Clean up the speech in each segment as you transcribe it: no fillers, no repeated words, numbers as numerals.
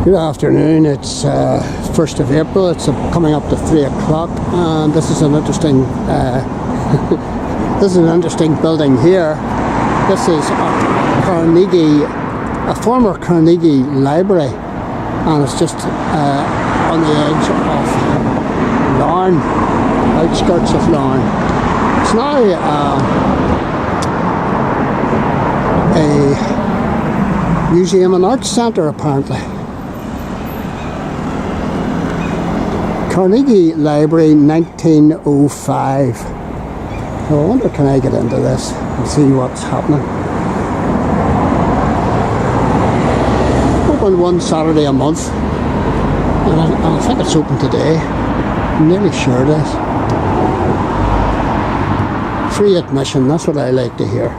Good afternoon. It's 1st of April. It's coming up to 3 o'clock, and this is an interesting this is an interesting building here. This is a former Carnegie Library, and it's just on the edge of Larne, outskirts of Larne. It's now a museum and arts centre, apparently. Carnegie Library, 1905. So I wonder, can I get into this and see what's happening? Open one Saturday a month, and I think it's open today. I'm nearly sure it is. Free admission, that's what I like to hear.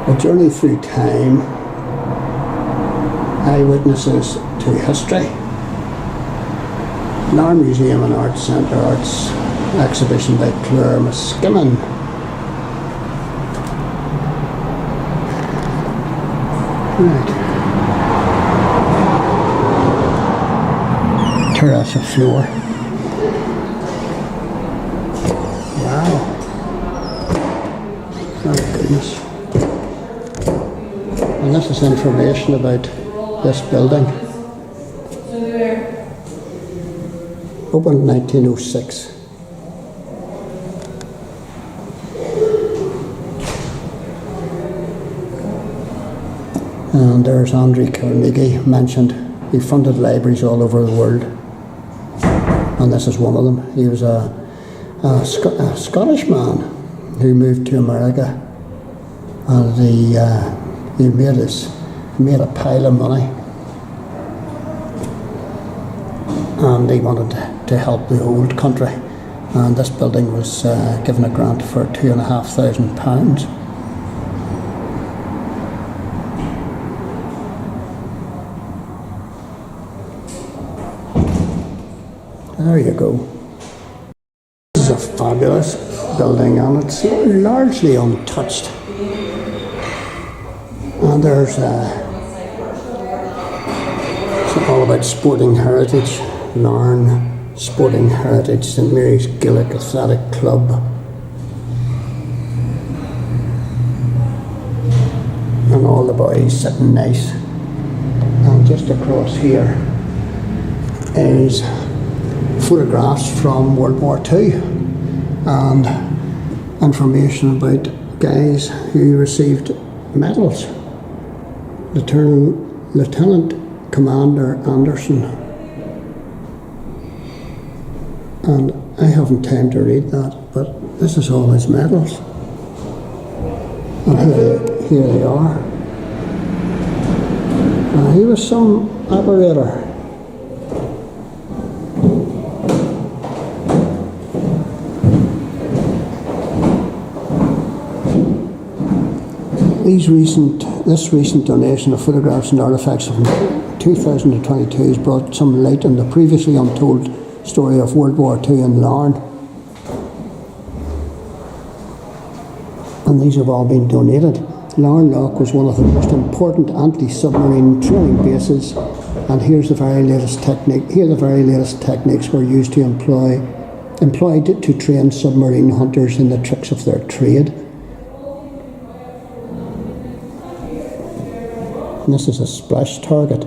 A journey through time, eyewitnesses to history. Larne Museum and Arts Centre Arts exhibition by Claire Muskimmon. Right. Terrace floor. Wow. Oh goodness. And this is information about this building. Opened in 1906. And there's Andrew Carnegie mentioned. He funded libraries all over the world, and this is one of them. He was a Scottish man who moved to America, and he made a pile of money, and he wanted to help the old country, and this building was given a grant for £2,500. There you go. This is a fabulous building, and it's largely untouched. And there's it's all about sporting heritage. Larne Sporting Heritage, St Mary's Gaelic Athletic Club. And all the boys sitting nice. And just across here is photographs from World War II and information about guys who received medals. Lieutenant Commander Anderson, and I haven't time to read that, but this is all his medals, and here they are. He was some operator. This recent donation of photographs and artefacts from 2022 has brought some light on the previously untold story of World War II in Larne. And these have all been donated. Larne Loch was one of the most important anti-submarine training bases, and here's the very latest technique. Here the very latest techniques were used to employed to train submarine hunters in the tricks of their trade. And this is a splash target.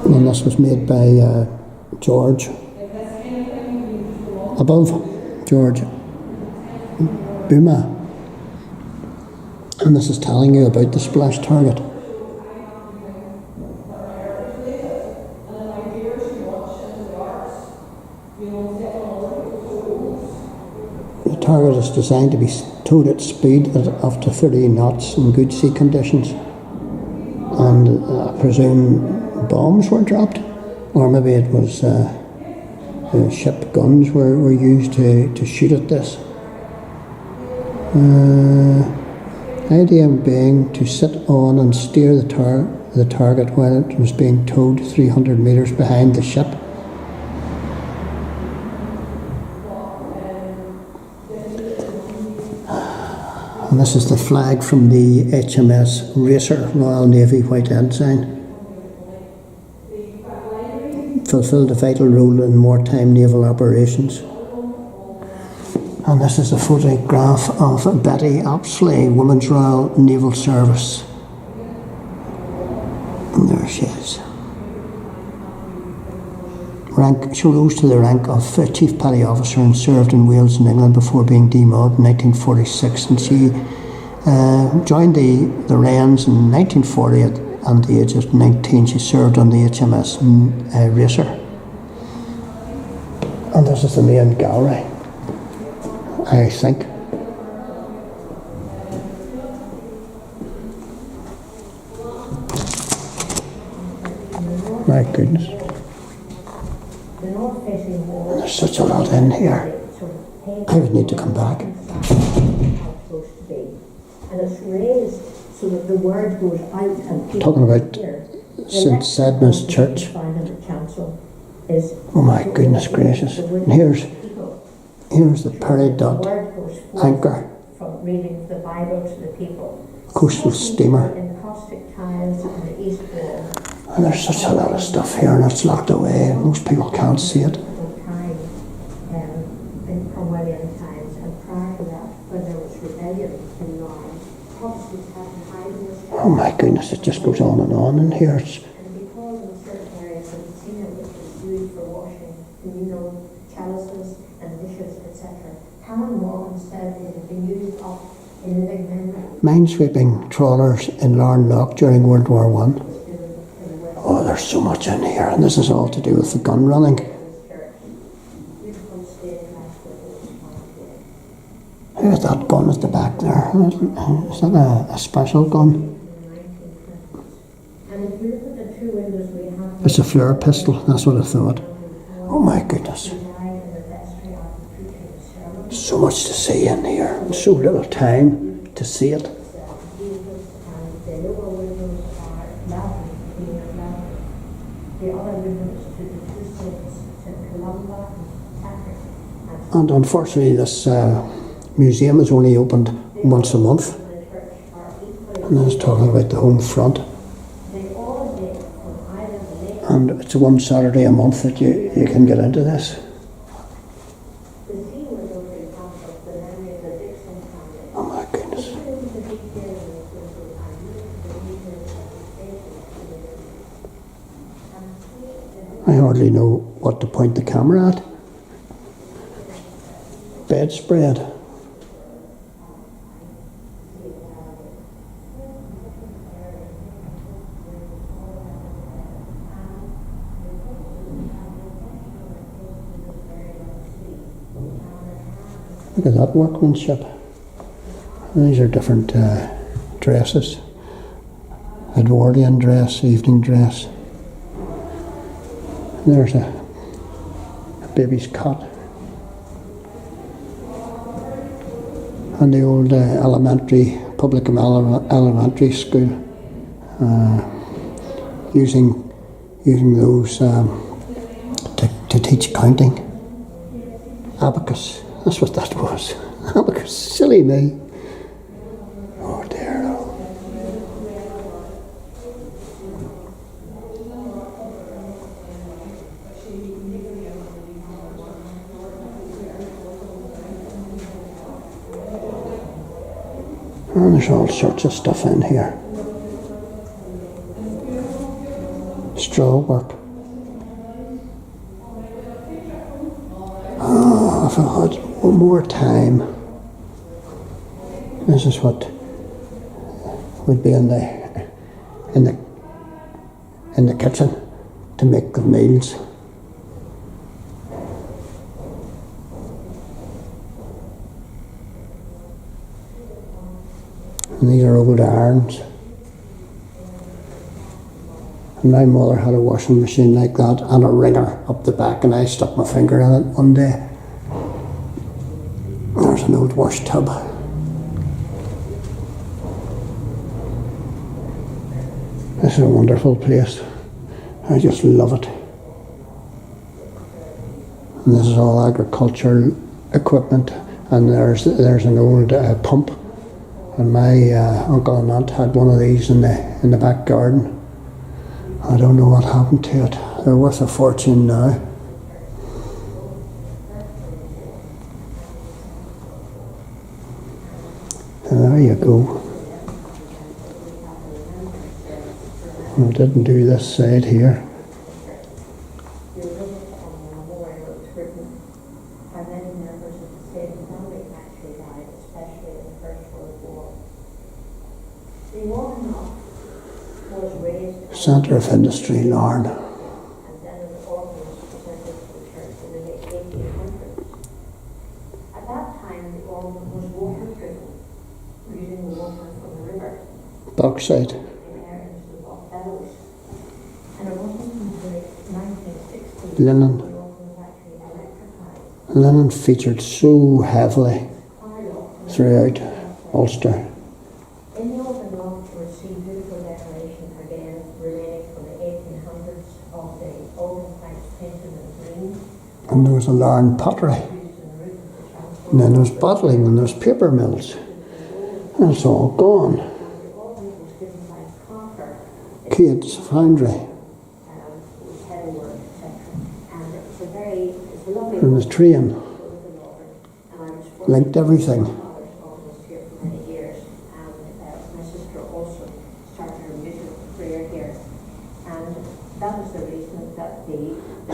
And this was made by George, above George Buma. And this is telling you about the splash target. The target is designed to be towed at speed at up to 30 knots in good sea conditions. And I presume bombs were dropped, or maybe it was ship guns were used to shoot at this. Idea being to sit on and steer the the target while it was being towed 300 metres behind the ship. And this is the flag from the HMS Racer, Royal Navy White Ensign. Fulfilled a vital role in wartime naval operations. And this is a photograph of Betty Apsley, Women's Royal Naval Service. And there she is. She rose to the rank of Chief Petty Officer and served in Wales and England before being demobbed in 1946. And she joined the Wrens in 1940 at the age of 19. She served on the HMS Racer. And this is the main gallery, I think. My goodness. There's such a lot in here. I would need to come back. And it's raised so that the word goes out and people talking about hear. St Sedma's Church. Oh my goodness gracious. And here's the peridot anchor. From reading the Bible to the people. Coastal steamer. In caustic tiles on the east wall. And there's such a lot of stuff here and it's locked away. Most people can't see it. From William times, and prior to that, when there was rebellion in Larne, Protestants had to hide in this. Oh my goodness, it just goes on and on in here. It's And because in certain areas of the ceiling which was used for washing communal chalices and dishes, etc., Canon Morgan said it had been used up in the big memory. minesweeping trawlers in Larne Loch during World War I. Oh, there's so much in here, and this is all to do with the gun running. Here's that gun at the back there. Is that a special gun? It's a flare pistol, that's what I thought. Oh my goodness. So much to see in here, so little time to see it. And unfortunately this museum is only opened once a month. And I was talking about the home front. And it's one Saturday a month that you can get into this. Oh my goodness. I hardly know what to point the camera at. Bedspread. Look at that workmanship. These are different dresses. Edwardian dress, evening dress. And there's a baby's cot. And the old public elementary school, using those to teach counting. Abacus, that's what that was. Abacus, silly me. Oh dear. And there's all sorts of stuff in here. Straw work. Oh, if I had one more time. This is what would be in the kitchen to make the meals. And these are old irons. And my mother had a washing machine like that and a wringer up the back, and I stuck my finger in it one day. There's an old wash tub. This is a wonderful place. I just love it. And this is all agricultural equipment, and there's an old pump, and my uncle and aunt had one of these in the back garden. I don't know what happened to it. They're worth a fortune now. And there you go. I didn't do this side here. Centre of Industry, Larne. And then an orphanage presented to the church in the late 1800s. At that time, the orphan was water-driven, using the water from the river. Bauxite. Into the Bog Bellows. And it wasn't until 1960 Linen. the orphan was actually electrified. Linen featured so heavily throughout Ulster. In the open loft you will see beautiful decoration again remaining from the 1800s of the open planks painted in green. And there was a Larne pottery. And then there was bottling and there was paper mills. And it's all gone. Kate's foundry. And the train linked everything.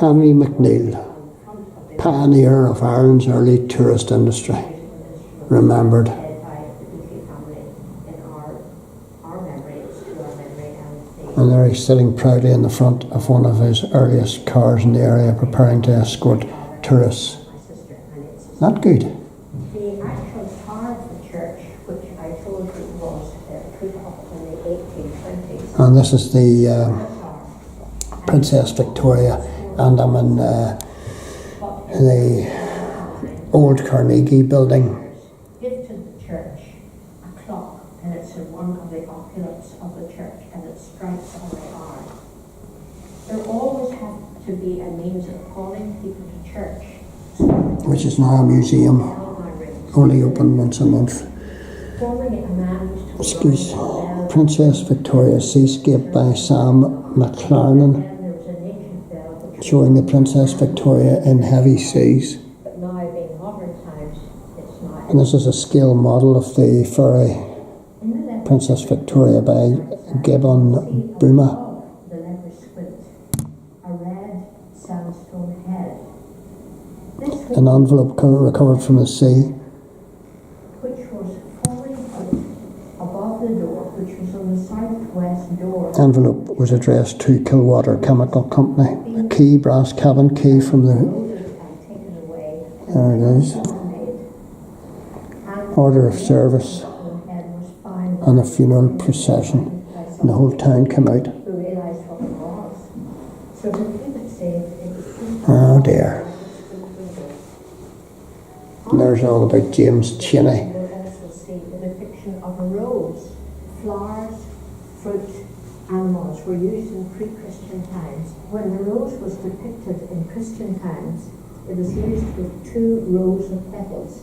Henry McNeill, pioneer of Ireland's early tourist industry, remembered. And there he's sitting proudly in the front of one of his earliest cars in the area, preparing to escort tourists. Not good. The actual tower of the church, which I told you was put up in the 1820s. And this is the Princess Victoria, and I'm in the old Carnegie building. Give to the church a clock, and it's in one of the opulence of the church, and it strikes on the hour. There always has to be a means of calling people to church. Which is now a museum, only open once a month. Excuse, Princess Victoria Seascape by Sam McLaren, showing the Princess Victoria in heavy seas. And this is a scale model of the ferry Princess Victoria by Gibbon Buma. An envelope recovered from the sea, which was falling out above the door, which was on the southwest door. Envelope was addressed to Kilwater Chemical Company. A key, brass cabin key from the... There it is. Order of service and a funeral procession. And the whole town came out. Oh dear. And there's all about James Cheney. You will also see the depiction of a rose. Flowers, fruit, animals were used in pre-Christian times. When the rose was depicted in Christian times, it was used with 2 rows of petals.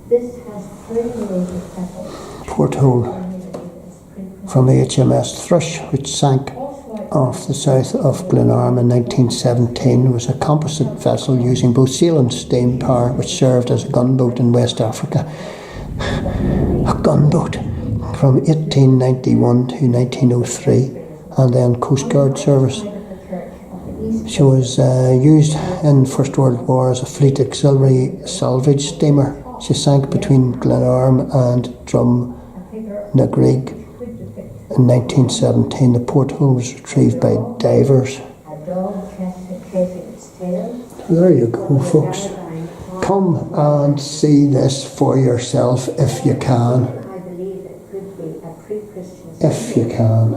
This has 3 rows of petals. Porthole from the HMS Thrush, which sank off the south of Glenarm in 1917, was a composite vessel using both sail and steam power, which served as a gunboat in West Africa. A gunboat from 1891 to 1903, and then Coast Guard service. She was used in the First World War as a fleet auxiliary salvage steamer. She sank between Glenarm and Drumnagrig. In 1917, the porthole was retrieved by divers. There you go, folks. Come and see this for yourself if you can. If you can.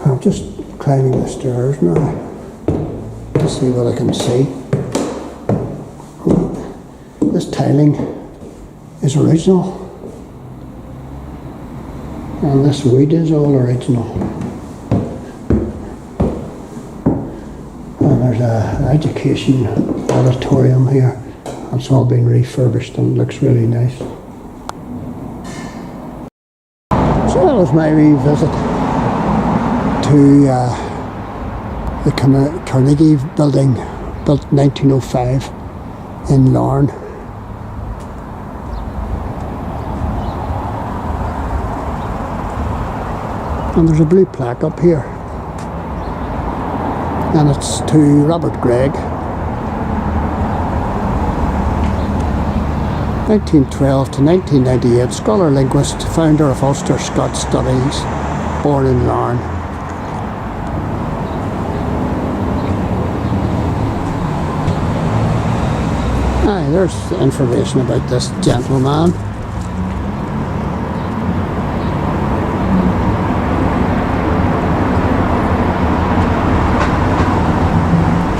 I'm just climbing the stairs now to see what I can see. This tiling is original. And this wood is all original. And there's an education auditorium here. It's all been refurbished and looks really nice. So that was my wee visit to the Carnegie building, built in 1905 in Larne. And there's a blue plaque up here, and it's to Robert Gregg, 1912 to 1998, scholar linguist, founder of Ulster Scot Studies, born in Larne. Aye, there's information about this gentleman.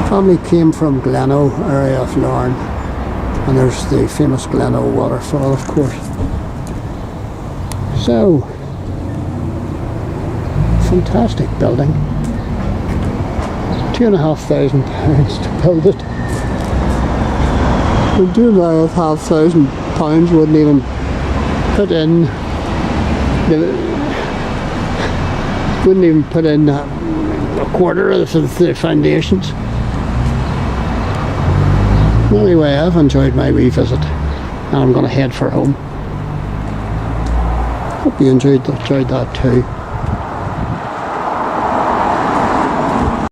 Family came from Gleno area of Larne, and there's the famous Gleno waterfall, of course. So, fantastic building. £2,500 to build it. And £2,500 wouldn't even put in a quarter of the foundations. Anyway, I've enjoyed my wee visit, and I'm going to head for home. Hope you enjoyed that too.